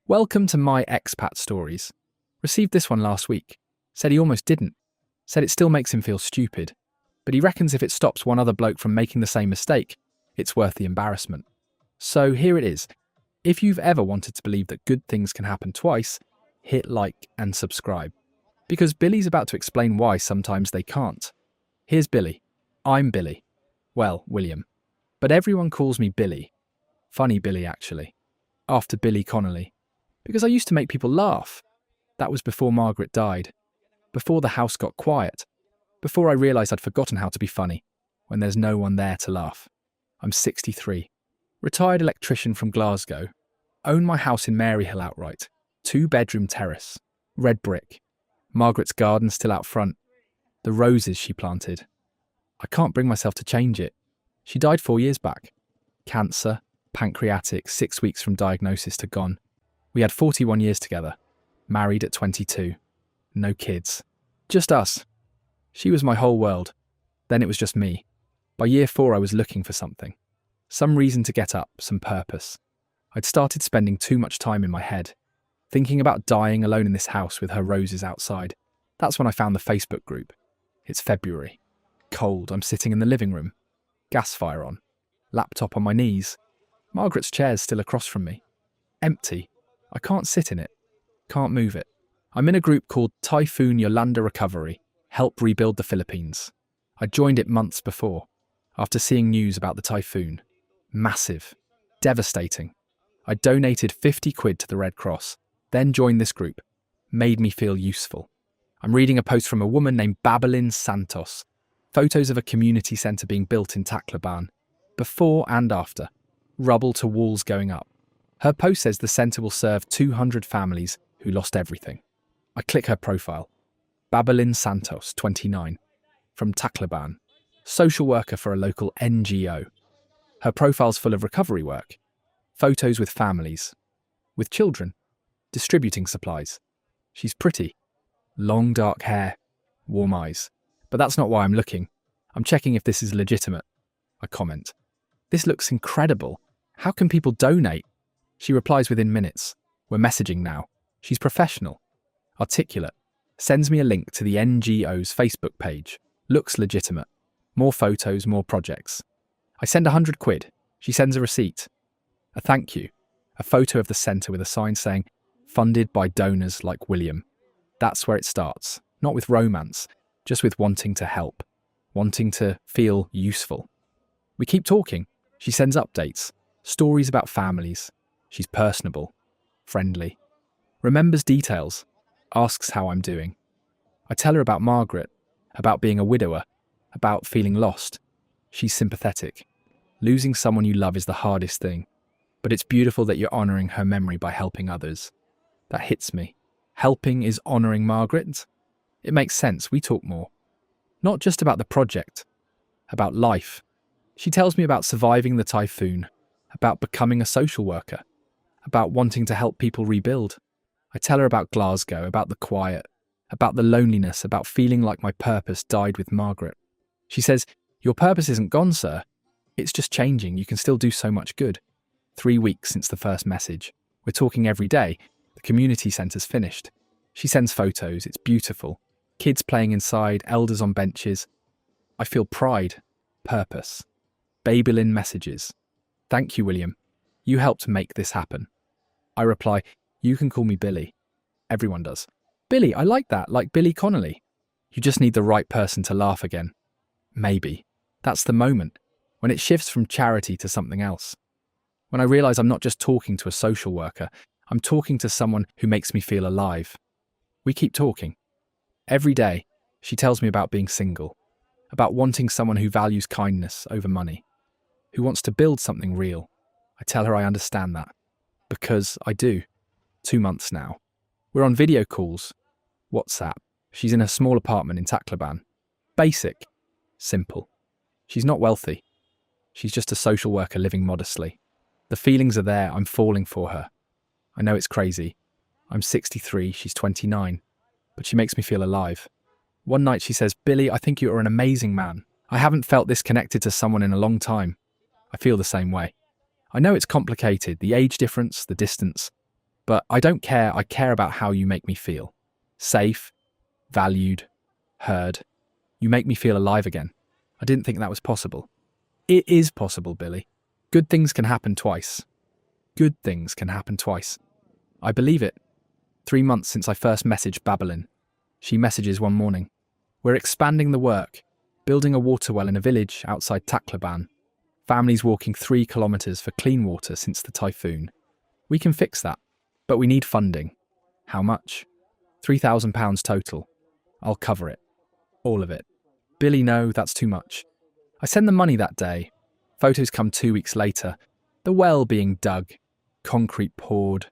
Welcome to my expat stories. Received this one last week. Said he almost didn't. Said it still makes him feel stupid. But he reckons if it stops one other bloke from making the same mistake, it's worth the embarrassment. So here it is. If you've ever wanted to believe that good things can happen twice, hit like and subscribe. Because Billy's about to explain why sometimes they can't. Here's Billy. I'm Billy. Well, William. But everyone calls me Billy. Funny Billy, actually. After Billy Connolly. Because I used to make people laugh. That was before Margaret died. Before the house got quiet. Before I realised I'd forgotten how to be funny, when there's no one there to laugh. I'm 63. Retired electrician from Glasgow. Own my house in Maryhill outright. 2-bedroom terrace. Red brick. Margaret's garden still out front. The roses she planted. I can't bring myself to change it. She died 4 years back. Cancer, pancreatic, 6 weeks from diagnosis to gone. We had 41 years together. Married at 22. No kids. Just us. She was my whole world. Then it was just me. By year 4 I was looking for something. Some reason to get up, some purpose. I'd started spending too much time in my head. Thinking about dying alone in this house with her roses outside. That's when I found the Facebook group. It's February. Cold, I'm sitting in the living room. Gas fire on. Laptop on my knees. Margaret's chair's still across from me. Empty. I can't sit in it. Can't move it. I'm in a group called Typhoon Yolanda Recovery. Help rebuild the Philippines. I joined it months before, after seeing news about the typhoon. Massive. Devastating. I donated 50 quid to the Red Cross, then joined this group. Made me feel useful. I'm reading a post from a woman named Bacolod Santos. Photos of a community centre being built in Tacloban. Before and after. Rubble to walls going up. Her post says the centre will serve 200 families who lost everything. I click her profile. Bacolod Santos, 29. From Tacloban. Social worker for a local NGO. Her profile's full of recovery work. Photos with families. With children. Distributing supplies. She's pretty. Long dark hair. Warm eyes. But that's not why I'm looking. I'm checking if this is legitimate. I comment. This looks incredible. How can people donate? She replies within minutes. We're messaging now. She's professional. Articulate. Sends me a link to the NGO's Facebook page. Looks legitimate. More photos, more projects. I send 100 quid. She sends a receipt. A thank you. A photo of the centre with a sign saying, funded by donors like William. That's where it starts. Not with romance, just with wanting to help. Wanting to feel useful. We keep talking. She sends updates. Stories about families. She's personable. Friendly. Remembers details. Asks how I'm doing. I tell her about Margaret. About being a widower. About feeling lost. She's sympathetic. Losing someone you love is the hardest thing. But it's beautiful that you're honouring her memory by helping others. That hits me. Helping is honouring Margaret. It makes sense. We talk more. Not just about the project. About life. She tells me about surviving the typhoon. About becoming a social worker. About wanting to help people rebuild. I tell her about Glasgow, about the quiet, about the loneliness, about feeling like my purpose died with Margaret. She says, your purpose isn't gone, sir. It's just changing. You can still do so much good. 3 weeks since the first message. We're talking every day. The community centre's finished. She sends photos. It's beautiful. Kids playing inside, elders on benches. I feel pride, purpose. Babylin messages. Thank you, William. You helped make this happen. I reply, you can call me Billy. Everyone does. Billy, I like that, like Billy Connolly. You just need the right person to laugh again. Maybe. That's the moment, when it shifts from charity to something else. When I realise I'm not just talking to a social worker, I'm talking to someone who makes me feel alive. We keep talking. Every day, she tells me about being single, about wanting someone who values kindness over money, who wants to build something real. I tell her I understand that. Because I do. 2 months now. We're on video calls. WhatsApp. She's in a small apartment in Tacloban. Basic. Simple. She's not wealthy. She's just a social worker living modestly. The feelings are there. I'm falling for her. I know it's crazy. I'm 63. She's 29. But she makes me feel alive. One night she says, Billy, I think you are an amazing man. I haven't felt this connected to someone in a long time. I feel the same way. I know it's complicated, the age difference, the distance. But I don't care. I care about how you make me feel. Safe, valued, heard. You make me feel alive again. I didn't think that was possible. It is possible, Billy. Good things can happen twice. Good things can happen twice. I believe it. 3 months since I first messaged Babylon. She messages one morning. We're expanding the work, building a water well in a village outside Tacloban. Families walking 3 kilometres for clean water since the typhoon. We can fix that, but we need funding. How much? £3,000 total. I'll cover it. All of it. Billy, no, that's too much. I send the money that day. Photos come 2 weeks later. The well being dug, concrete poured,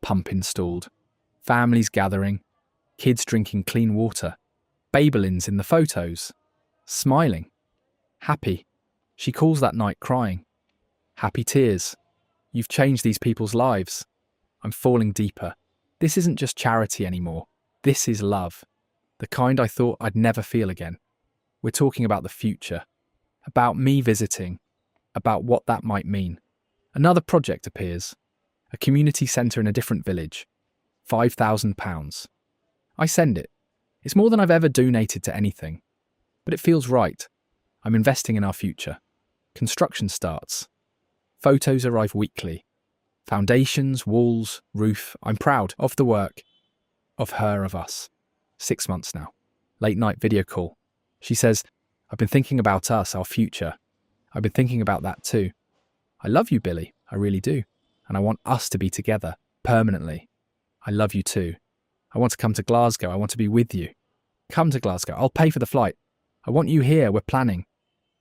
pump installed, families gathering, kids drinking clean water, Babylins in the photos, smiling, happy. She calls that night crying. Happy tears. You've changed these people's lives. I'm falling deeper. This isn't just charity anymore. This is love. The kind I thought I'd never feel again. We're talking about the future, about me visiting, about what that might mean. Another project appears, a community centre in a different village, £5,000. I send it. It's more than I've ever donated to anything, but it feels right. I'm investing in our future. Construction starts. Photos arrive weekly. Foundations, walls, roof. I'm proud of the work. Of her, of us. 6 months now. Late night video call. She says, I've been thinking about us, our future. I've been thinking about that too. I love you, Billy. I really do. And I want us to be together, permanently. I love you too. I want to come to Glasgow. I want to be with you. Come to Glasgow. I'll pay for the flight. I want you here. We're planning.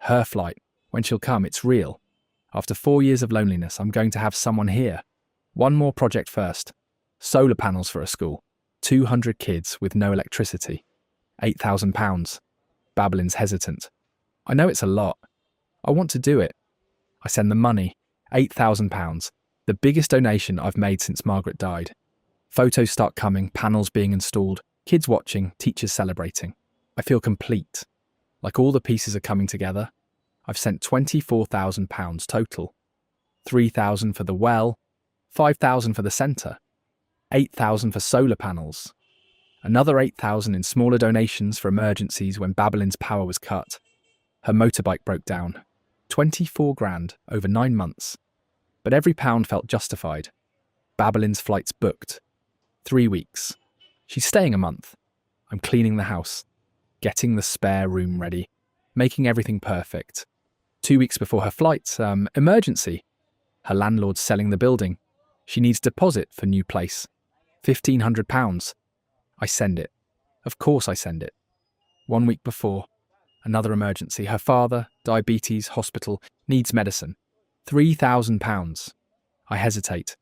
Her flight. When she'll come, it's real. After 4 years of loneliness, I'm going to have someone here. One more project first. Solar panels for a school. 200 kids with no electricity. £8,000. Babylon's hesitant. I know it's a lot. I want to do it. I send the money. £8,000. The biggest donation I've made since Margaret died. Photos start coming, panels being installed, kids watching, teachers celebrating. I feel complete. Like all the pieces are coming together. I've sent £24,000 total. £3,000 for the well, £5,000 for the centre, £8,000 for solar panels, another £8,000 in smaller donations for emergencies when Babylon's power was cut. Her motorbike broke down. 24 grand over 9 months. But every pound felt justified. Babylon's flight's booked. 3 weeks. She's staying a month. I'm cleaning the house, getting the spare room ready, making everything perfect. 2 weeks before her flight, emergency. Her landlord's selling the building. She needs deposit for new place. £1,500. I send it. Of course I send it. 1 week before, another emergency. Her father, diabetes, hospital, needs medicine. £3,000. I hesitate.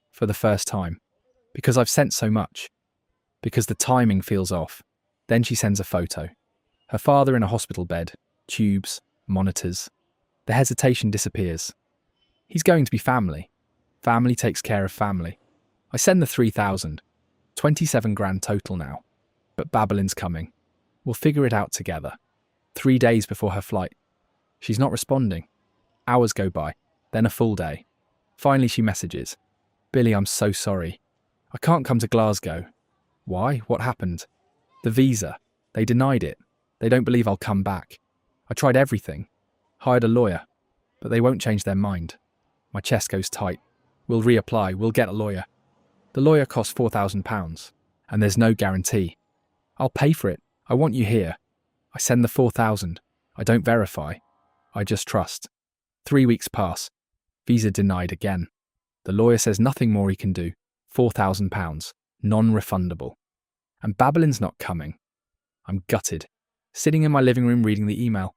For the first time. Because I've sent so much. Because the timing feels off. Then she sends a photo. Her father in a hospital bed. Tubes. Monitors. The hesitation disappears. He's going to be family. Family takes care of family. I send the 3,000. 27 grand total now. But Babylon's coming. We'll figure it out together. 3 days before her flight. She's not responding. Hours go by. Then a full day. Finally she messages. Billy, I'm so sorry. I can't come to Glasgow. Why? What happened? The visa. They denied it. They don't believe I'll come back. I tried everything. Hired a lawyer. But they won't change their mind. My chest goes tight. We'll reapply. We'll get a lawyer. The lawyer costs £4,000. And there's no guarantee. I'll pay for it. I want you here. I send the 4,000. I don't verify. I just trust. 3 weeks pass. Visa denied again. The lawyer says nothing more he can do. £4,000. Non-refundable. And Babylon's not coming. I'm gutted. Sitting in my living room reading the email.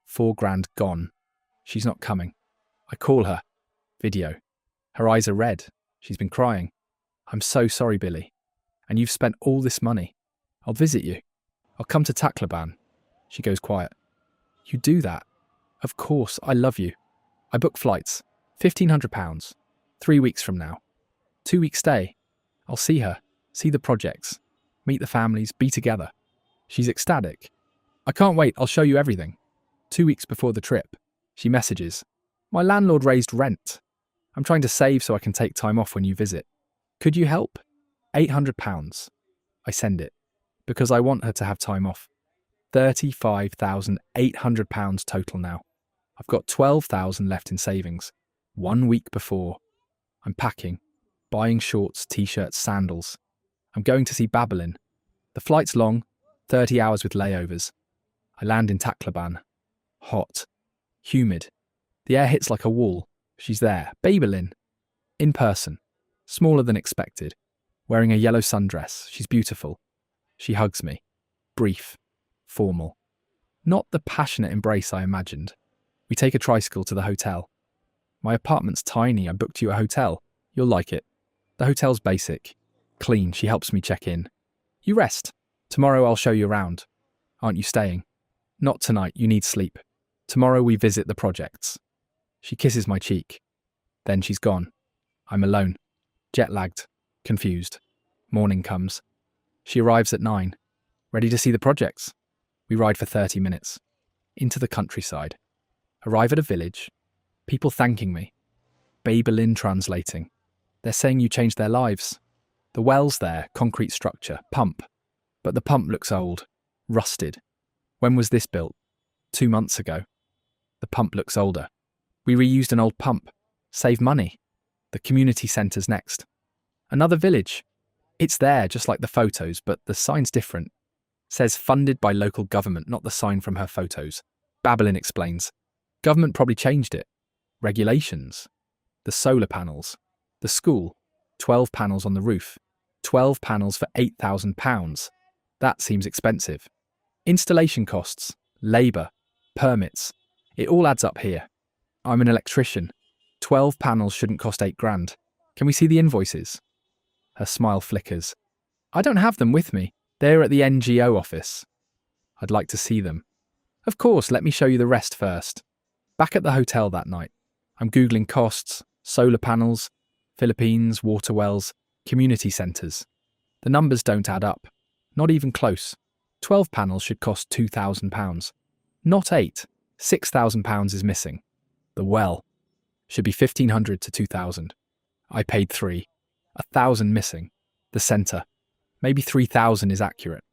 4 grand gone. She's not coming. I call her. Video. Her eyes are red. She's been crying. I'm so sorry, Billy. And you've spent all this money. I'll visit you. I'll come to Tacloban. She goes quiet. You do that? Of course, I love you. I book flights. £1,500. 3 weeks from now. 2 week stay. I'll see her. See the projects. Meet the families. Be together. She's ecstatic. I can't wait. I'll show you everything. 2 weeks before the trip. She messages. My landlord raised rent. I'm trying to save so I can take time off when you visit. Could you help? £800. I send it, because I want her to have time off. £35,800 total now. I've got 12,000 left in savings. 1 week before. I'm packing, buying shorts, t-shirts, sandals. I'm going to see Babylon. The flight's long, 30 hours with layovers. I land in Tacloban. Hot. Humid. The air hits like a wall. She's there. Babylon. In person. Smaller than expected. Wearing a yellow sundress. She's beautiful. She hugs me. Brief. Formal. Not the passionate embrace I imagined. We take a tricycle to the hotel. My apartment's tiny. I booked you a hotel. You'll like it. The hotel's basic. Clean. She helps me check in. You rest. Tomorrow I'll show you around. Aren't you staying? Not tonight. You need sleep. Tomorrow we visit the projects. She kisses my cheek. Then she's gone. I'm alone. Jet-lagged. Confused. Morning comes. She arrives at 9. Ready to see the projects. We ride for 30 minutes. Into the countryside. Arrive at a village. People thanking me. Babylon translating. They're saying you changed their lives. The well's there, concrete structure, pump. But the pump looks old. Rusted. When was this built? 2 months ago. The pump looks older. We reused an old pump. Save money. The community centre's next. Another village. It's there, just like the photos, but the sign's different. Says funded by local government, not the sign from her photos. Babylon explains. Government probably changed it. Regulations. The solar panels. The school. 12 panels on the roof. 12 panels for £8,000. That seems expensive. Installation costs. Labour. Permits. It all adds up here. I'm an electrician. 12 panels shouldn't cost £8,000. Can we see the invoices? Her smile flickers. I don't have them with me. They're at the NGO office. I'd like to see them. Of course, let me show you the rest first. Back at the hotel that night. I'm Googling costs, solar panels, Philippines, water wells, community centres. The numbers don't add up. Not even close. 12 panels should cost £2,000. Not 8. £6,000 is missing. The well should be 1,500 to 2,000. I paid 3. 1,000 missing. The centre. Maybe 3,000 is accurate.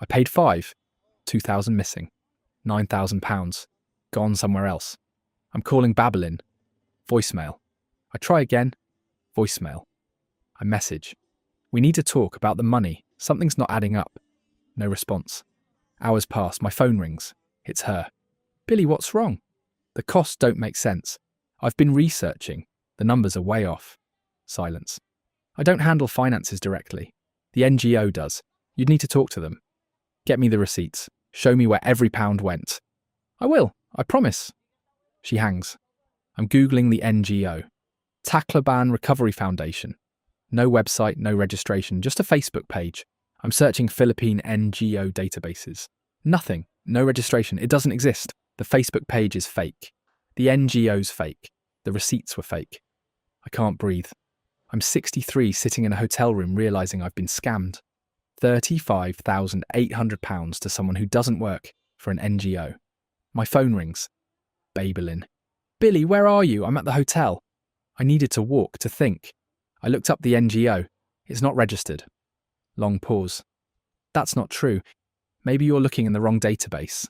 I paid 5. 2,000 missing. £9,000. Gone somewhere else. I'm calling Babylon. Voicemail. I try again. Voicemail. I message. We need to talk about the money. Something's not adding up. No response. Hours pass. My phone rings. It's her. Billy, what's wrong? The costs don't make sense. I've been researching. The numbers are way off. Silence. I don't handle finances directly. The NGO does. You'd need to talk to them. Get me the receipts. Show me where every pound went. I will. I promise. She hangs. I'm Googling the NGO. Tacloban Recovery Foundation. No website, no registration, just a Facebook page. I'm searching Philippine NGO databases. Nothing. No registration. It doesn't exist. The Facebook page is fake. The NGO's fake. The receipts were fake. I can't breathe. I'm 63 sitting in a hotel room realising I've been scammed. £35,800 to someone who doesn't work for an NGO. My phone rings. Babylon. Billy, where are you? I'm at the hotel. I needed to walk, to think. I looked up the NGO. It's not registered. Long pause. That's not true. Maybe you're looking in the wrong database.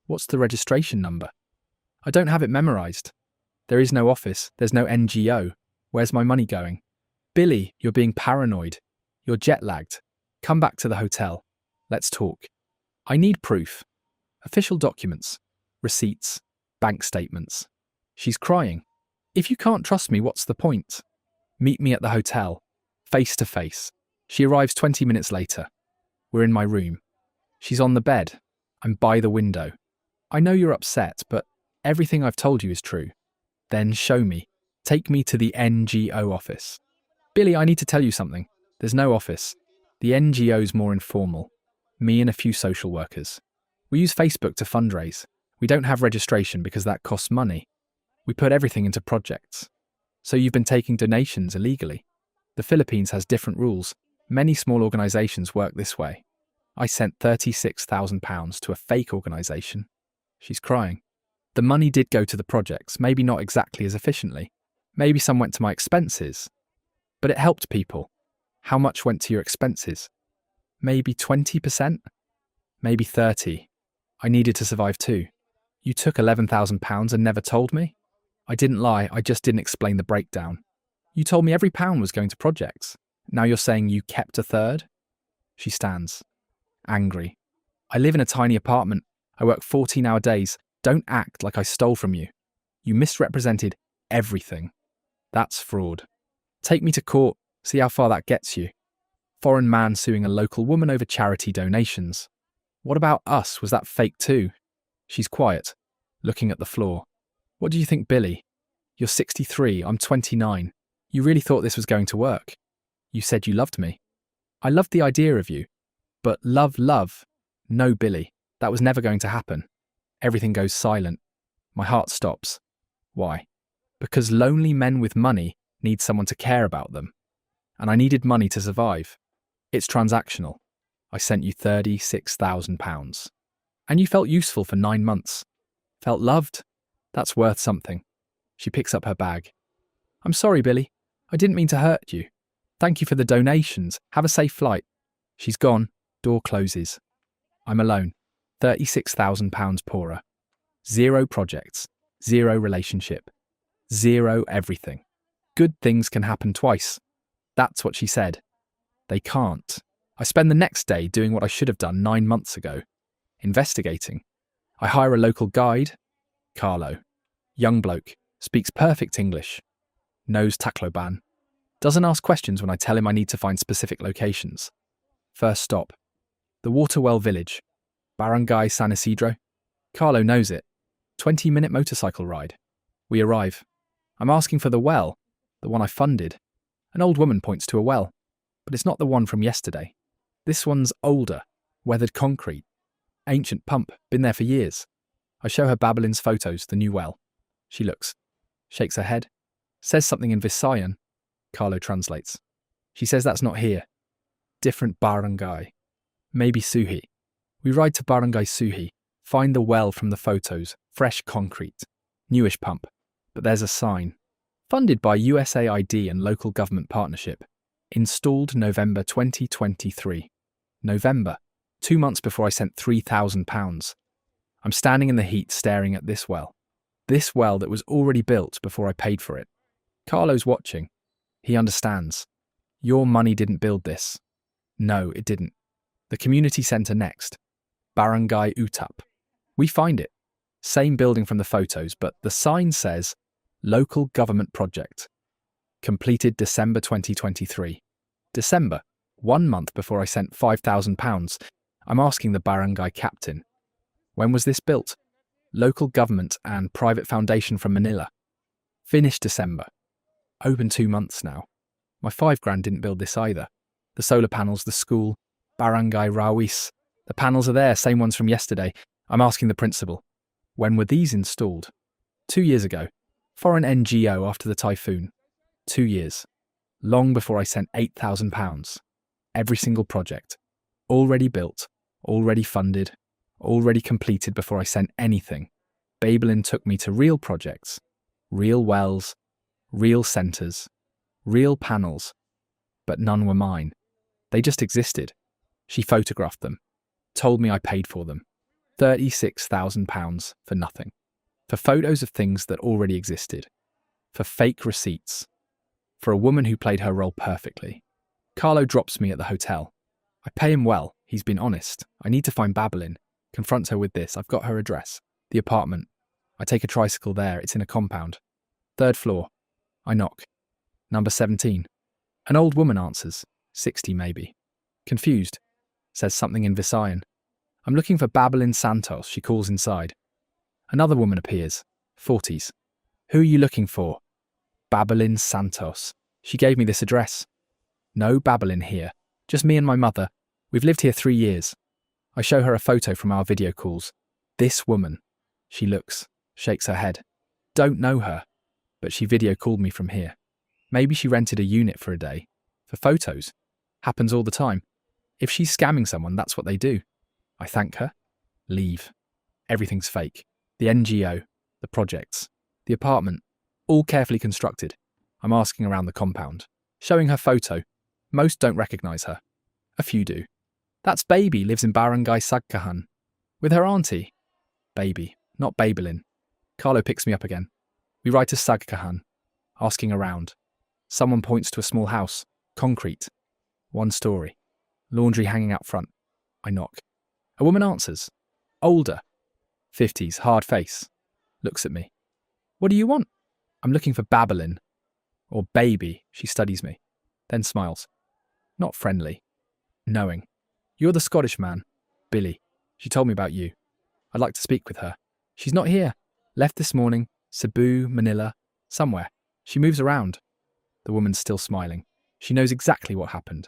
What's the registration number? I don't have it memorised. There is no office. There's no NGO. Where's my money going? Billy, you're being paranoid. You're jet-lagged. Come back to the hotel. Let's talk. I need proof. Official documents. Receipts. Bank statements. She's crying. If you can't trust me, what's the point? Meet me at the hotel. Face to face. She arrives 20 minutes later. We're in my room. She's on the bed. I'm by the window. I know you're upset, but everything I've told you is true. Then show me. Take me to the NGO office. Billy, I need to tell you something. There's no office. The NGO's more informal. Me and a few social workers. We use Facebook to fundraise. We don't have registration because that costs money. We put everything into projects. So you've been taking donations illegally. The Philippines has different rules. Many small organisations work this way. I sent £36,000 to a fake organisation. She's crying. The money did go to the projects, maybe not exactly as efficiently. Maybe some went to my expenses. But it helped people. How much went to your expenses? Maybe 20%? Maybe 30. I needed to survive too. You took £11,000 and never told me? I didn't lie, I just didn't explain the breakdown. You told me every pound was going to projects. Now you're saying you kept a third? She stands, angry. I live in a tiny apartment. I work 14-hour days. Don't act like I stole from you. You misrepresented everything. That's fraud. Take me to court, see how far that gets you. Foreign man suing a local woman over charity donations. What about us? Was that fake too? She's quiet, looking at the floor. What do you think, Billy? You're 63, I'm 29. You really thought this was going to work. You said you loved me. I loved the idea of you. But love, no, Billy, that was never going to happen. Everything goes silent. My heart stops. Why? Because lonely men with money need someone to care about them. And I needed money to survive. It's transactional. I sent you £36,000. And you felt useful for 9 months. Felt loved. That's worth something. She picks up her bag. I'm sorry, Billy. I didn't mean to hurt you. Thank you for the donations. Have a safe flight. She's gone. Door closes. I'm alone. £36,000 poorer. 0 projects. 0 relationship. 0 everything. Good things can happen twice. That's what she said. They can't. I spend the next day doing what I should have done 9 months ago. Investigating. I hire a local guide. Carlo. Young bloke. Speaks perfect English. Knows Tacloban. Doesn't ask questions when I tell him I need to find specific locations. First stop. The Waterwell Village. Barangay San Isidro. Carlo knows it. 20-minute motorcycle ride. We arrive. I'm asking for the well, the one I funded. An old woman points to a well, but it's not the one from yesterday. This one's older, weathered concrete. Ancient pump, been there for years. I show her Babelin's photos, the new well. She looks, shakes her head, says something in Visayan. Carlo translates. She says that's not here. Different barangay. Maybe Suhi. We ride to Barangay Suhi, find the well from the photos, fresh concrete, newish pump, but there's a sign. Funded by USAID and local government partnership. Installed November 2023. November, 2 months before I sent £3,000. I'm standing in the heat staring at this well. This well that was already built before I paid for it. Carlo's watching. He understands. Your money didn't build this. No, it didn't. The community centre next. Barangay Utap. We find it. Same building from the photos, but the sign says Local Government Project. Completed December 2023. December, 1 month before I sent £5,000. I'm asking the barangay captain. When was this built? Local government and private foundation from Manila. Finished December. Open 2 months now. My £5,000 didn't build this either. The solar panels, the school, Barangay Rawis. The panels are there, same ones from yesterday. I'm asking the principal. When were these installed? 2 years ago. Foreign NGO after the typhoon. 2 years. Long before I sent £8,000. Every single project. Already built, already funded, already completed before I sent anything. Babelin took me to real projects. Real wells. Real centres. Real panels. But none were mine. They just existed. She photographed them. Told me I paid for them. £36,000 for nothing. For photos of things that already existed. For fake receipts. For a woman who played her role perfectly. Carlo drops me at the hotel. I pay him well. He's been honest. I need to find Babelin. Confront her with this. I've got her address. The apartment. I take a tricycle there. It's in a compound. 3rd floor. I knock. Number 17. An old woman answers. 60 maybe. Confused. Says something in Visayan. I'm looking for Babelin Santos, she calls inside. Another woman appears. 40s. Who are you looking for? Babelin Santos. She gave me this address. No Babelin here. Just me and my mother. We've lived here 3 years. I show her a photo from our video calls. This woman. She looks, shakes her head. Don't know her. But she video called me from here. Maybe she rented a unit for a day. For photos. Happens all the time. If she's scamming someone, that's what they do. I thank her. Leave. Everything's fake. The NGO. The projects. The apartment. All carefully constructed. I'm asking around the compound. Showing her photo. Most don't recognize her. A few do. That's Baby, lives in Barangay Sagkahan. With her auntie. Baby, not Babylin. Carlo picks me up again. We ride to Sagkahan, asking around. Someone points to a small house. Concrete. One story. Laundry hanging out front. I knock. A woman answers. Older. 50s, hard face. Looks at me. What do you want? I'm looking for Babylin. Or Baby, she studies me. Then smiles. Not friendly. Knowing. You're the Scottish man. Billy. She told me about you. I'd like to speak with her. She's not here. Left this morning. Cebu, Manila. Somewhere. She moves around. The woman's still smiling. She knows exactly what happened.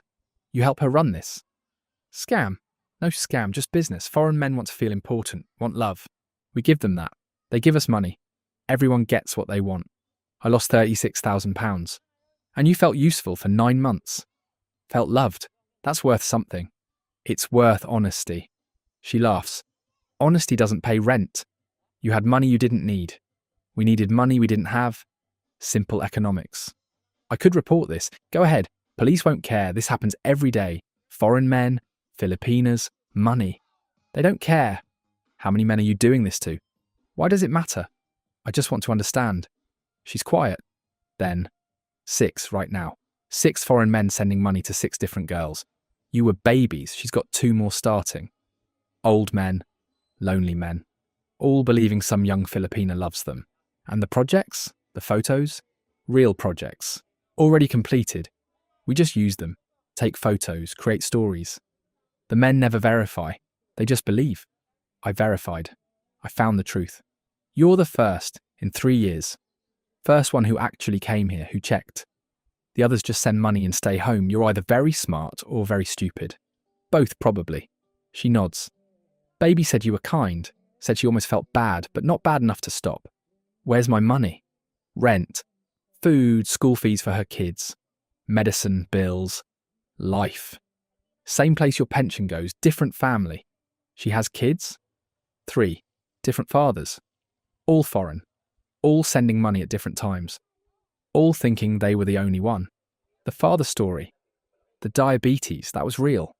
You help her run this. Scam. No scam, just business. Foreign men want to feel important, want love. We give them that. They give us money. Everyone gets what they want. I lost £36,000. And you felt useful for 9 months. Felt loved. That's worth something. It's worth honesty. She laughs. Honesty doesn't pay rent. You had money you didn't need. We needed money we didn't have. Simple economics. I could report this. Go ahead. Police won't care. This happens every day. Foreign men, Filipinas, money. They don't care. How many men are you doing this to? Why does it matter? I just want to understand. She's quiet. Then, 6 right now. 6 foreign men sending money to 6 different girls. You were babies. She's got 2 more starting. Old men, lonely men, all believing some young Filipina loves them. And the projects, the photos, real projects, already completed. We just use them, take photos, create stories. The men never verify. They just believe. I verified. I found the truth. You're the first in 3 years. First one who actually came here, who checked. The others just send money and stay home. You're either very smart or very stupid. Both, probably. She nods. Baby said you were kind, said she almost felt bad, but not bad enough to stop. Where's my money? Rent, food, school fees for her kids, medicine, bills, life. Same place your pension goes, different family. She has kids? 3, different fathers. All foreign. All sending money at different times. All thinking they were the only one. The father story. The diabetes, that was real.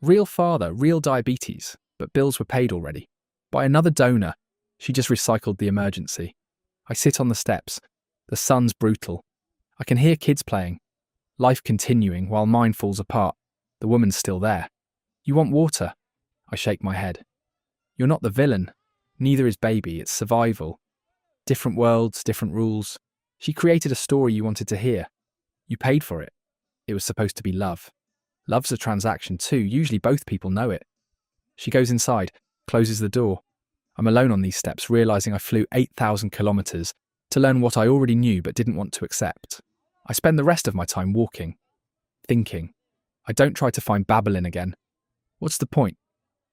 Real father, real diabetes, but bills were paid already. By another donor. She just recycled the emergency. I sit on the steps. The sun's brutal. I can hear kids playing. Life continuing while mine falls apart. The woman's still there. You want water? I shake my head. You're not the villain. Neither is Baby, it's survival. Different worlds, different rules. She created a story you wanted to hear. You paid for it. It was supposed to be love. Love's a transaction too, usually both people know it. She goes inside, closes the door. I'm alone on these steps, realising I flew 8,000 kilometres to learn what I already knew but didn't want to accept. I spend the rest of my time walking, thinking. I don't try to find Babylin again. What's the point?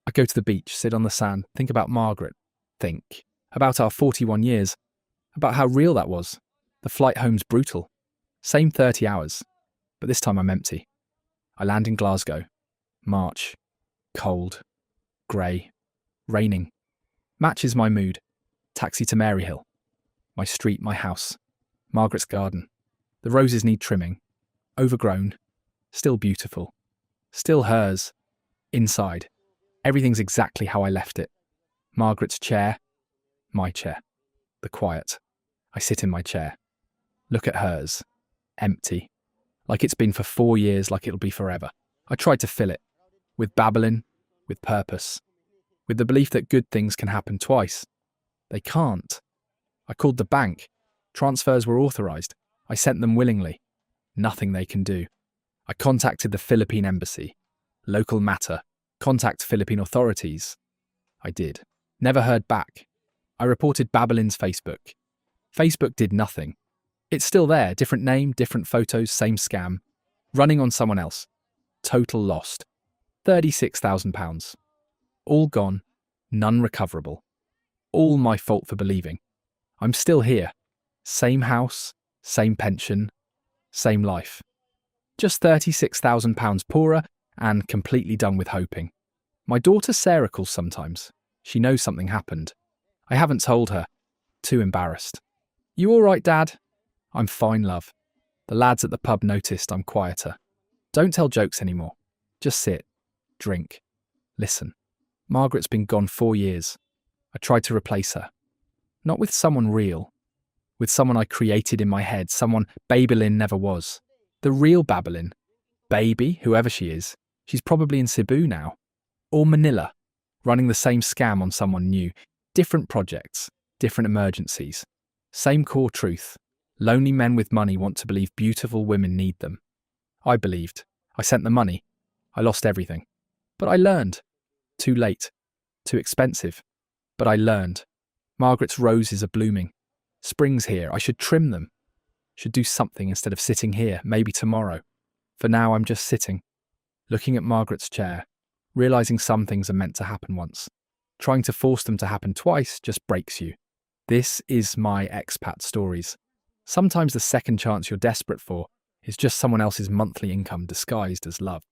I go to the beach, sit on the sand, think about Margaret, think about our 41 years, about how real that was. The flight home's brutal. Same 30 hours, but this time I'm empty. I land in Glasgow. March. Cold. Grey. Raining. Matches my mood. Taxi to Maryhill. My street, my house. Margaret's garden. The roses need trimming. Overgrown. Still beautiful. Still hers. Inside. Everything's exactly how I left it. Margaret's chair. My chair. The quiet. I sit in my chair. Look at hers. Empty. Like it's been for 4 years, like it'll be forever. I tried to fill it. With Babylin. With purpose. With the belief that good things can happen twice. They can't. I called the bank. Transfers were authorised. I sent them willingly. Nothing they can do. I contacted the Philippine embassy. Local matter. Contact Philippine authorities. I did. Never heard back. I reported Babylin's Facebook. Facebook did nothing. It's still there, different name, different photos, same scam. Running on someone else. Total lost. £36,000. All gone, none recoverable. All my fault for believing. I'm still here. Same house, same pension, same life. Just £36,000 poorer and completely done with hoping. My daughter Sarah calls sometimes. She knows something happened. I haven't told her. Too embarrassed. You all right, Dad? I'm fine, love. The lads at the pub noticed I'm quieter. Don't tell jokes anymore. Just sit, drink, listen. Margaret's been gone 4 years. I tried to replace her. Not with someone real. With someone I created in my head, someone Babylin never was. The real Babylin. Baby, whoever she is, she's probably in Cebu now. Or Manila, running the same scam on someone new. Different projects, different emergencies. Same core truth. Lonely men with money want to believe beautiful women need them. I believed. I sent the money. I lost everything. But I learned. Too late. Too expensive. But I learned. Margaret's roses are blooming. Spring's here. I should trim them. Should do something instead of sitting here, maybe tomorrow. For now, I'm just sitting, looking at Margaret's chair, realising some things are meant to happen once. Trying to force them to happen twice just breaks you. This is my expat stories. Sometimes the second chance you're desperate for is just someone else's monthly income disguised as love.